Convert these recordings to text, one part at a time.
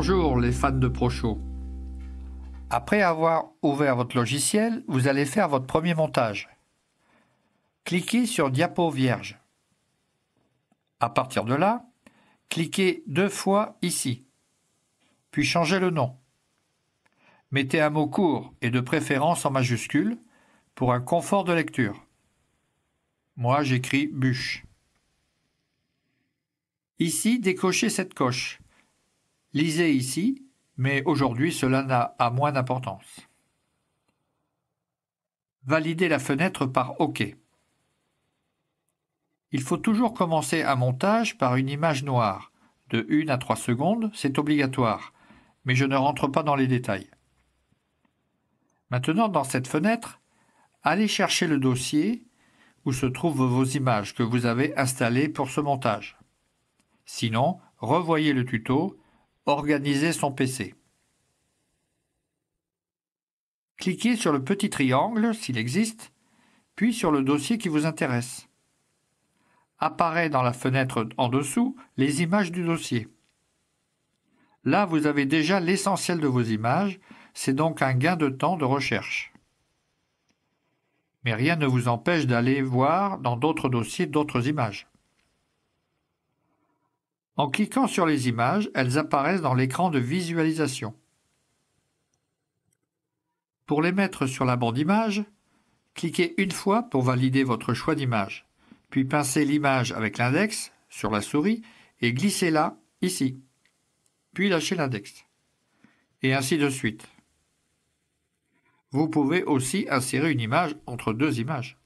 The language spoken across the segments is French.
Bonjour les fans de ProShow. Après avoir ouvert votre logiciel, vous allez faire votre premier montage. Cliquez sur Diapo vierge. À partir de là, cliquez 2 fois ici, puis changez le nom. Mettez un mot court et de préférence en majuscule pour un confort de lecture. Moi, j'écris bûche. Ici, décochez cette coche. Lisez ici, mais aujourd'hui cela n'a moins d'importance. Validez la fenêtre par OK. Il faut toujours commencer un montage par une image noire. De 1 à 3 secondes, c'est obligatoire, mais je ne rentre pas dans les détails. Maintenant, dans cette fenêtre, allez chercher le dossier où se trouvent vos images que vous avez installées pour ce montage. Sinon, revoyez le tuto « Organiser son PC ». Cliquez sur le petit triangle, s'il existe, puis sur le dossier qui vous intéresse. Apparaît dans la fenêtre en dessous les images du dossier. Là, vous avez déjà l'essentiel de vos images, c'est donc un gain de temps de recherche. Mais rien ne vous empêche d'aller voir dans d'autres dossiers d'autres images. En cliquant sur les images, elles apparaissent dans l'écran de visualisation. Pour les mettre sur la bande image, cliquez une fois pour valider votre choix d'image, puis pincez l'image avec l'index sur la souris et glissez-la ici, puis lâchez l'index, et ainsi de suite. Vous pouvez aussi insérer une image entre deux images.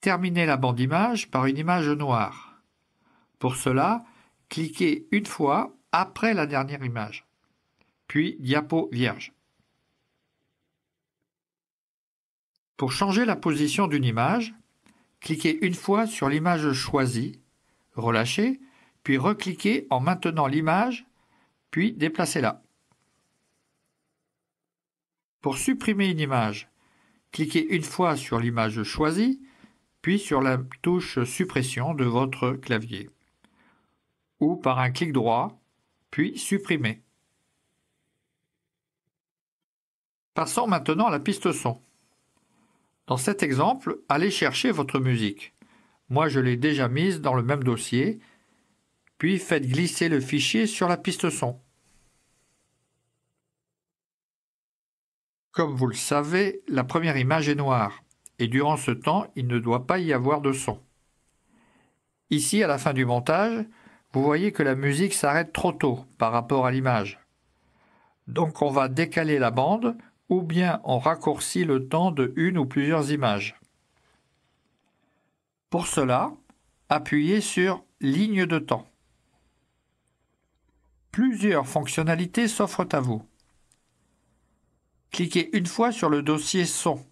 Terminez la bande image par une image noire. Pour cela, cliquez une fois après la dernière image, puis Diapo vierge. Pour changer la position d'une image, cliquez une fois sur l'image choisie, relâchez, puis recliquez en maintenant l'image, puis déplacez-la. Pour supprimer une image, cliquez une fois sur l'image choisie, puis sur la touche suppression de votre clavier, ou par un clic droit, puis supprimer. Passons maintenant à la piste son. Dans cet exemple, allez chercher votre musique. Moi, je l'ai déjà mise dans le même dossier, puis faites glisser le fichier sur la piste son. Comme vous le savez, la première image est noire, et durant ce temps, il ne doit pas y avoir de son. Ici, à la fin du montage, vous voyez que la musique s'arrête trop tôt par rapport à l'image. Donc on va décaler la bande, ou bien on raccourcit le temps de une ou plusieurs images. Pour cela, appuyez sur « Ligne de temps ». Plusieurs fonctionnalités s'offrent à vous. Cliquez une fois sur le dossier Son.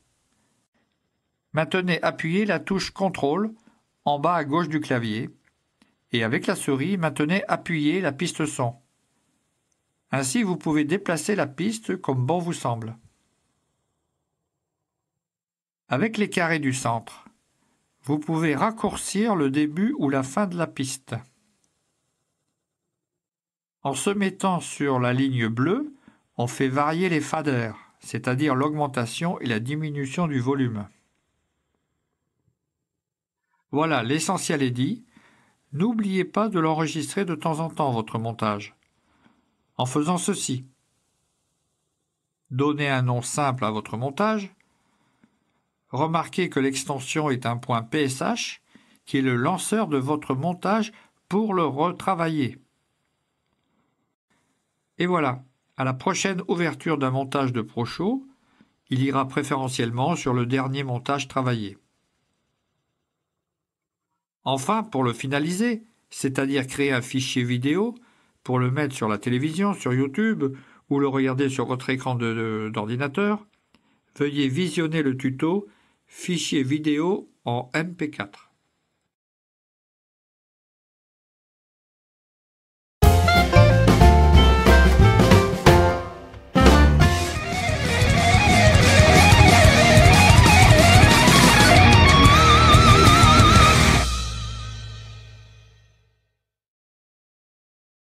Maintenez appuyée la touche CTRL en bas à gauche du clavier et avec la souris, maintenez appuyée la piste son. Ainsi, vous pouvez déplacer la piste comme bon vous semble. Avec les carrés du centre, vous pouvez raccourcir le début ou la fin de la piste. En se mettant sur la ligne bleue, on fait varier les faders, c'est-à-dire l'augmentation et la diminution du volume. Voilà, l'essentiel est dit. N'oubliez pas de l'enregistrer de temps en temps, votre montage. En faisant ceci, donnez un nom simple à votre montage. Remarquez que l'extension est un point PSH, qui est le lanceur de votre montage pour le retravailler. Et voilà, à la prochaine ouverture d'un montage de ProShow, il ira préférentiellement sur le dernier montage travaillé. Enfin, pour le finaliser, c'est-à-dire créer un fichier vidéo, pour le mettre sur la télévision, sur YouTube, ou le regarder sur votre écran d'ordinateur, veuillez visionner le tuto « Fichier vidéo en MP4 ».